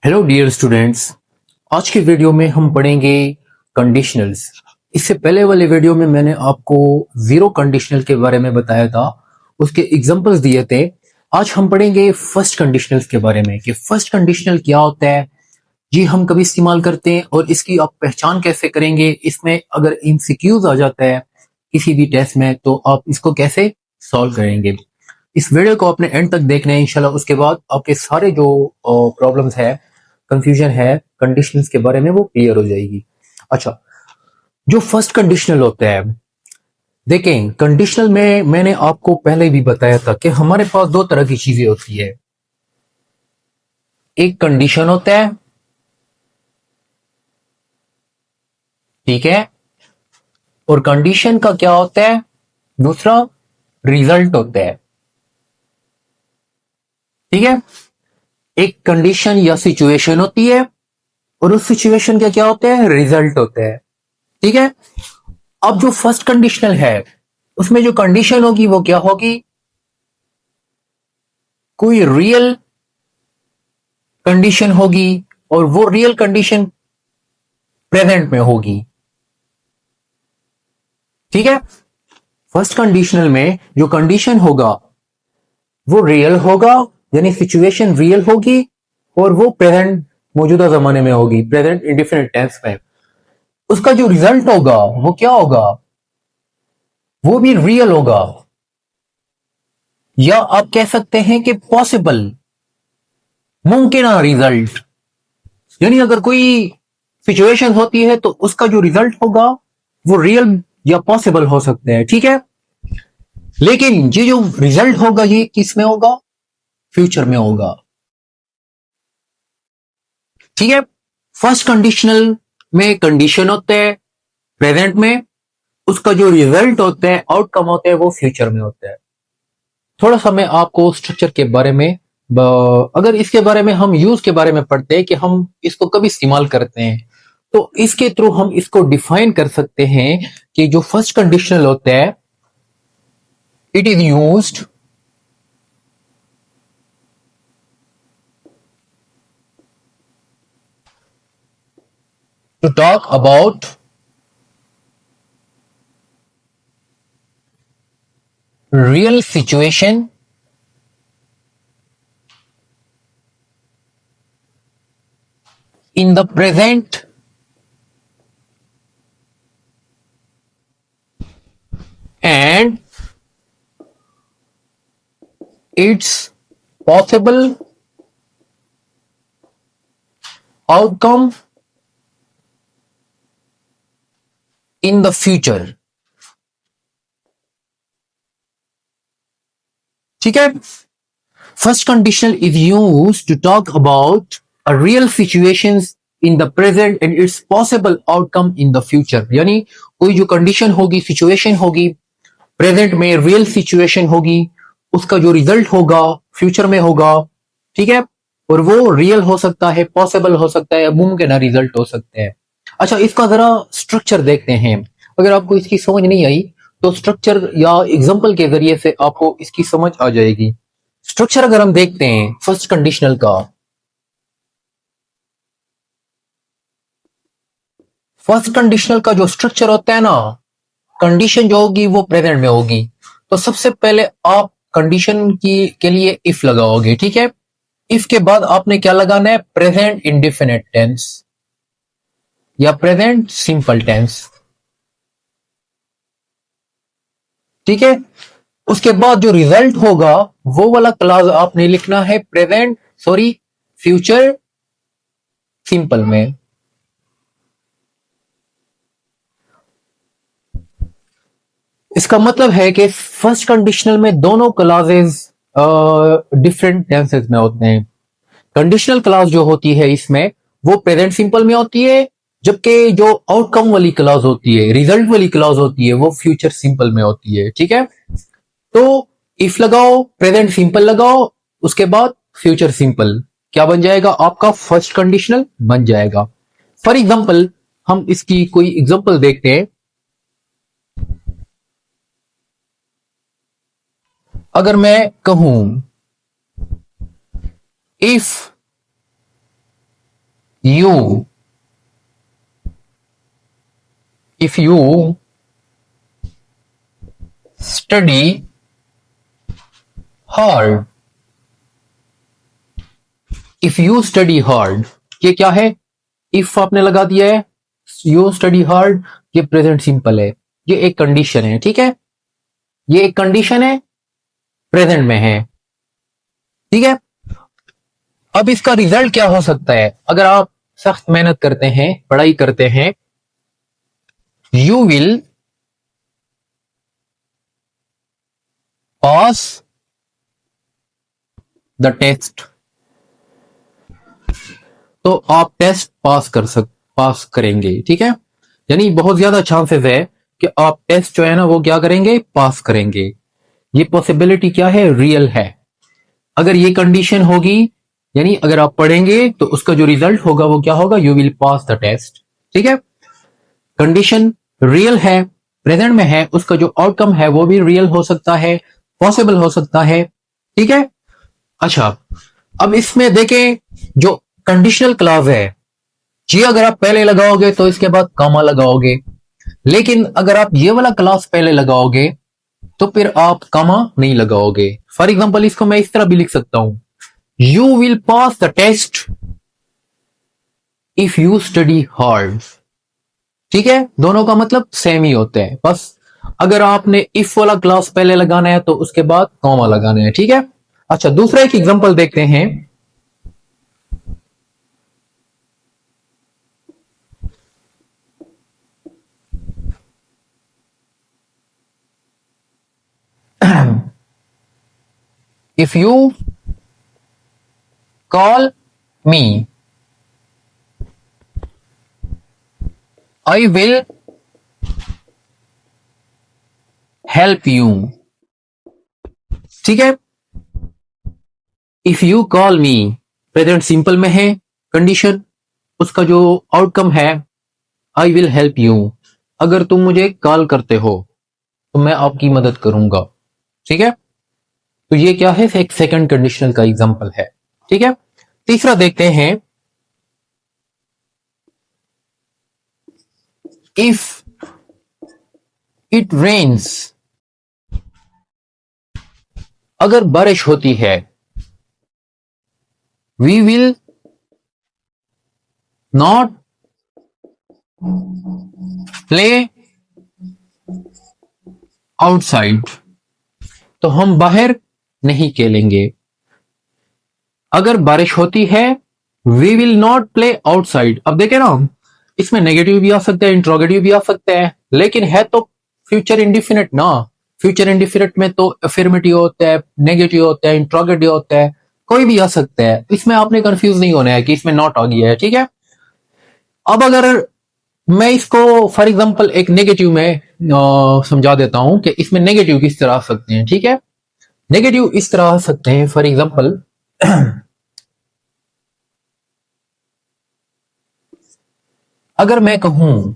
Hello dear students. आज की video में हम पढ़ेंगे कंडीशनल्स। इससे पहले वाले वीडियो में मैंने आपको जीरो कंडीशनल के बारे में बताया था, उसके एग्जांपल्स दिए थे। आज हम पढ़ेंगे फर्स्ट कंडीशनल्स के बारे में कि फर्स्ट कंडीशनल क्या होता है, जी हम कभी इस्तेमाल करते हैं और इसकी आप पहचान कैसे करेंगे। इसमें अगर एमसीक्यूज आ जाता है किसी भी टेस्ट में तो आप इसको कैसे सॉल्व करेंगे। इस वीडियो को अपने एंड तक देखना है इंशाल्लाह। उसके बाद आपके सारे जो प्रॉब्लम्स है, कंफ्यूजन है कंडीशनल्स के बारे में, वो क्लियर हो जाएगी। अच्छा, जो फर्स्ट कंडीशनल होता है, देखें कंडीशनल में मैंने आपको पहले भी बताया था कि हमारे पास दो तरह की चीजें होती है। एक कंडीशन होता है, ठीक है, और कंडीशन का क्या होता है, दूसरा रिजल्ट होता है। ठीक है, एक कंडीशन या सिचुएशन होती है और उस सिचुएशन का क्या होता है, रिजल्ट होता है। ठीक है, अब जो फर्स्ट कंडीशनल है उसमें जो कंडीशन होगी वो क्या होगी, कोई रियल कंडीशन होगी और वो रियल कंडीशन प्रेजेंट में होगी। ठीक है, फर्स्ट कंडीशनल में जो कंडीशन होगा वो रियल होगा, यानी सिचुएशन रियल होगी और वो प्रेजेंट मौजूदा जमाने में होगी, प्रेजेंट इंडिफिनिट टेंस में। उसका जो रिजल्ट होगा वो क्या होगा, वो भी रियल होगा, या आप कह सकते हैं कि पॉसिबल, मुमकिन रिजल्ट। यानी अगर कोई सिचुएशन होती है तो उसका जो रिजल्ट होगा वो रियल या पॉसिबल हो सकते हैं। ठीक है, लेकिन ये जो रिजल्ट होगा ये किस में होगा, फ्यूचर में होगा। ठीक है, फर्स्ट कंडीशनल में कंडीशन होते हैं प्रेजेंट में, उसका जो रिजल्ट होता है, आउटकम होता है, वो फ्यूचर में होता है। थोड़ा सा मैं आपको स्ट्रक्चर के बारे में अगर इसके बारे में हम यूज के बारे में पढ़ते हैं कि हम इसको कभी इस्तेमाल करते हैं तो इसके थ्रू हम इसको डिफाइन कर सकते हैं कि जो फर्स्ट कंडीशनल होता है, it is used to talk about real situation in the present and its possible outcome in the future। ठीक है, first conditional is used to talk about a real situations in the present and it's possible outcome in the future. यानी कोई जो condition होगी, situation होगी, present में real situation होगी, उसका जो रिजल्ट होगा फ्यूचर में होगा। ठीक है, और वो रियल हो सकता है, पॉसिबल हो सकता है, मुमकिन रिजल्ट हो सकते हैं। अच्छा, इसका जरा स्ट्रक्चर देखते हैं। अगर आपको इसकी समझ नहीं आई तो स्ट्रक्चर या एग्जांपल के जरिए से आपको इसकी समझ आ जाएगी। स्ट्रक्चर अगर हम देखते हैं फर्स्ट कंडीशनल का, फर्स्ट कंडीशनल का जो स्ट्रक्चर होता है ना, कंडीशन जो होगी वो प्रेजेंट में होगी। तो सबसे पहले आप कंडीशन की के लिए इफ लगाओगे। ठीक है, इफ के बाद आपने क्या लगाना है, प्रेजेंट इंडिफिनिट टेंस या प्रेजेंट सिंपल टेंस। ठीक है, उसके बाद जो रिजल्ट होगा वो वाला क्लास आपने लिखना है प्रेजेंट, सॉरी, फ्यूचर सिंपल में। इसका मतलब है कि फर्स्ट कंडीशनल में दोनों क्लासेस डिफरेंट टेंसेस में होते हैं। कंडीशनल क्लास जो होती है इसमें वो प्रेजेंट सिंपल में होती है, जबकि जो आउटकम वाली क्लास होती है, रिजल्ट वाली क्लास होती है, वो फ्यूचर सिंपल में होती है। ठीक है, तो इफ लगाओ, प्रेजेंट सिंपल लगाओ, उसके बाद फ्यूचर सिंपल, क्या बन जाएगा, आपका फर्स्ट कंडीशनल बन जाएगा। फॉर एग्जाम्पल हम इसकी कोई एग्जाम्पल देखते हैं। अगर मैं कहूं if you if you study hard, if you study hard, ये क्या है? if आपने लगा दिया है, you study hard, ये प्रेजेंट सिंपल है, ये एक कंडीशन है, ठीक है, ये एक कंडीशन है, प्रेजेंट में है, ठीक है। अब इसका रिजल्ट क्या हो सकता है? अगर आप सख्त मेहनत करते हैं, पढ़ाई करते हैं, you will pass the test, तो आप टेस्ट पास करेंगे, ठीक है। यानी बहुत ज्यादा चांसेस है कि आप टेस्ट जो है ना वो क्या करेंगे, पास करेंगे। ये पॉसिबिलिटी क्या है, रियल है। अगर ये कंडीशन होगी, यानी अगर आप पढ़ेंगे तो उसका जो रिजल्ट होगा वो क्या होगा, you will pass the test, ठीक है। कंडीशन रियल है, प्रेजेंट में है, उसका जो आउटकम है वो भी रियल हो सकता है, पॉसिबल हो सकता है, ठीक है। अच्छा, अब इसमें देखें जो कंडीशनल क्लॉज है, जी अगर आप पहले लगाओगे तो इसके बाद कॉमा लगाओगे, लेकिन अगर आप ये वाला क्लॉज पहले लगाओगे तो फिर आप कॉमा नहीं लगाओगे। फॉर एग्जांपल इसको मैं इस तरह भी लिख सकता हूं, you will pass the test if you study hard, ठीक है। दोनों का मतलब सेम ही होता है, बस अगर आपने इफ वाला क्लॉज पहले लगाना है तो उसके बाद कॉमा लगाना है, ठीक है। अच्छा, दूसरा एक एग्जांपल देखते हैं। If you call me, I will help you, ठीक है। If you call me present simple में है कंडीशन, उसका जो आउटकम है आई विल हेल्प यू, अगर तुम मुझे कॉल करते हो तो मैं आपकी मदद करूंगा, ठीक है। तो ये क्या है, एक सेकंड कंडीशनल का एग्जांपल है, ठीक है। तीसरा देखते हैं, इफ इट रेन्स, अगर बारिश होती है, we will not play outside, तो हम बाहर नहीं खेलेंगे। अगर बारिश होती है, we will not play outside. अब देखें ना, इसमें नेगेटिव भी आ सकता है, इंट्रोगेटिव भी आ सकता है, लेकिन है तो फ्यूचर इंडिफिनिट ना। फ्यूचर इंडिफिनिट में तो अफर्मेटिव होता है, नेगेटिव होता है, इंट्रोगेटिव होता है, कोई भी आ सकता है। इसमें आपने कंफ्यूज नहीं होना है कि इसमें नॉट आ गया है, ठीक है। अब अगर मैं इसको फॉर एग्जांपल एक नेगेटिव में समझा देता हूं कि इसमें नेगेटिव किस तरह आ सकते हैं, ठीक है। नेगेटिव इस तरह आ सकते हैं, फॉर एग्जांपल अगर मैं कहूं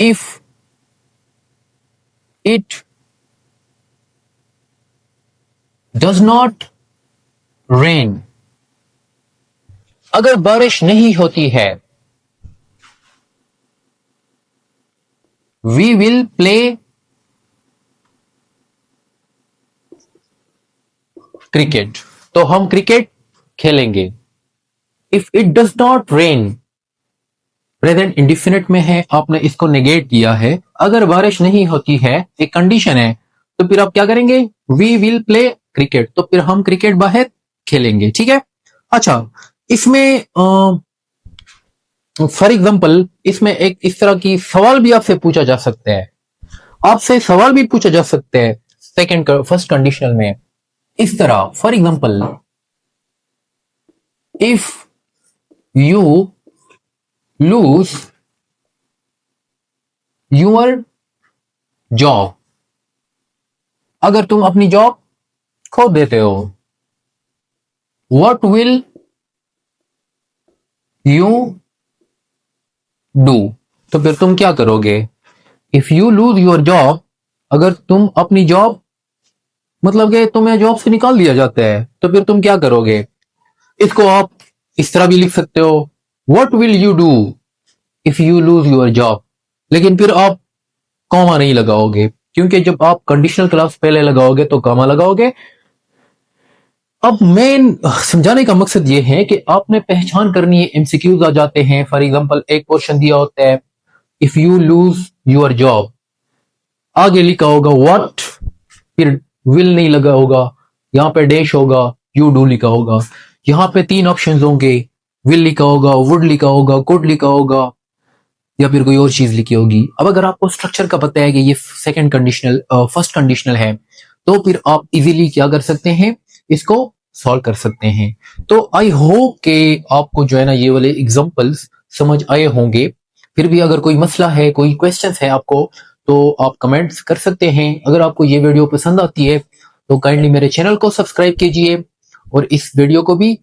if it does not rain, अगर बारिश नहीं होती है, वी विल प्ले क्रिकेट, तो हम क्रिकेट खेलेंगे। If it does not rain, present indefinite में है, आपने इसको नेगेट किया है, अगर बारिश नहीं होती है, एक कंडीशन है, तो फिर आप क्या करेंगे, वी विल प्ले क्रिकेट, तो फिर हम क्रिकेट बाहर खेलेंगे, ठीक है। अच्छा, इसमें फॉर एग्जांपल इसमें एक इस तरह की सवाल भी आपसे पूछा जा सकता है, आपसे सवाल भी पूछा जा सकता है सेकंड फर्स्ट कंडीशनल में, इस तरह for example if you lose your job, अगर तुम अपनी जॉब खो देते हो, व्हाट विल यू डू, तो फिर तुम क्या करोगे। If you lose your job, अगर तुम अपनी जॉब मतलब कि तुम्हें जॉब से निकाल दिया जाता है, तो फिर तुम क्या करोगे। इसको आप इस तरह भी लिख सकते हो, what will you do if you lose your job. लेकिन फिर आप कॉमा नहीं लगाओगे, क्योंकि जब आप कंडीशनल क्लास पहले लगाओगे तो कॉमा लगाओगे। अब मेन समझाने का मकसद ये है कि आपने पहचान करनी है। एमसीक्यूज आ जाते हैं, फॉर एग्जांपल एक क्वेश्चन दिया होता है if you lose your job, आगे लिखा होगा व्हाट, फिर विल नहीं लगा होगा, यहाँ पे डैश होगा, यू डू लिखा होगा। यहाँ पे तीन ऑप्शन होंगे, विल लिखा होगा, वुड लिखा होगा, कुड लिखा होगा, या फिर कोई और चीज लिखी होगी। अब अगर आपको स्ट्रक्चर का पता है कि ये सेकंड कंडीशनल फर्स्ट कंडीशनल है, तो फिर आप इजीली क्या कर सकते हैं, इसको सॉल्व कर सकते हैं। तो आई होप कि आपको जो है ना ये वाले एग्जांपल्स समझ आए होंगे। फिर भी अगर कोई मसला है, कोई क्वेश्चंस है आपको, तो आप कमेंट्स कर सकते हैं। अगर आपको ये वीडियो पसंद आती है तो काइंडली मेरे चैनल को सब्सक्राइब कीजिए और इस वीडियो को भी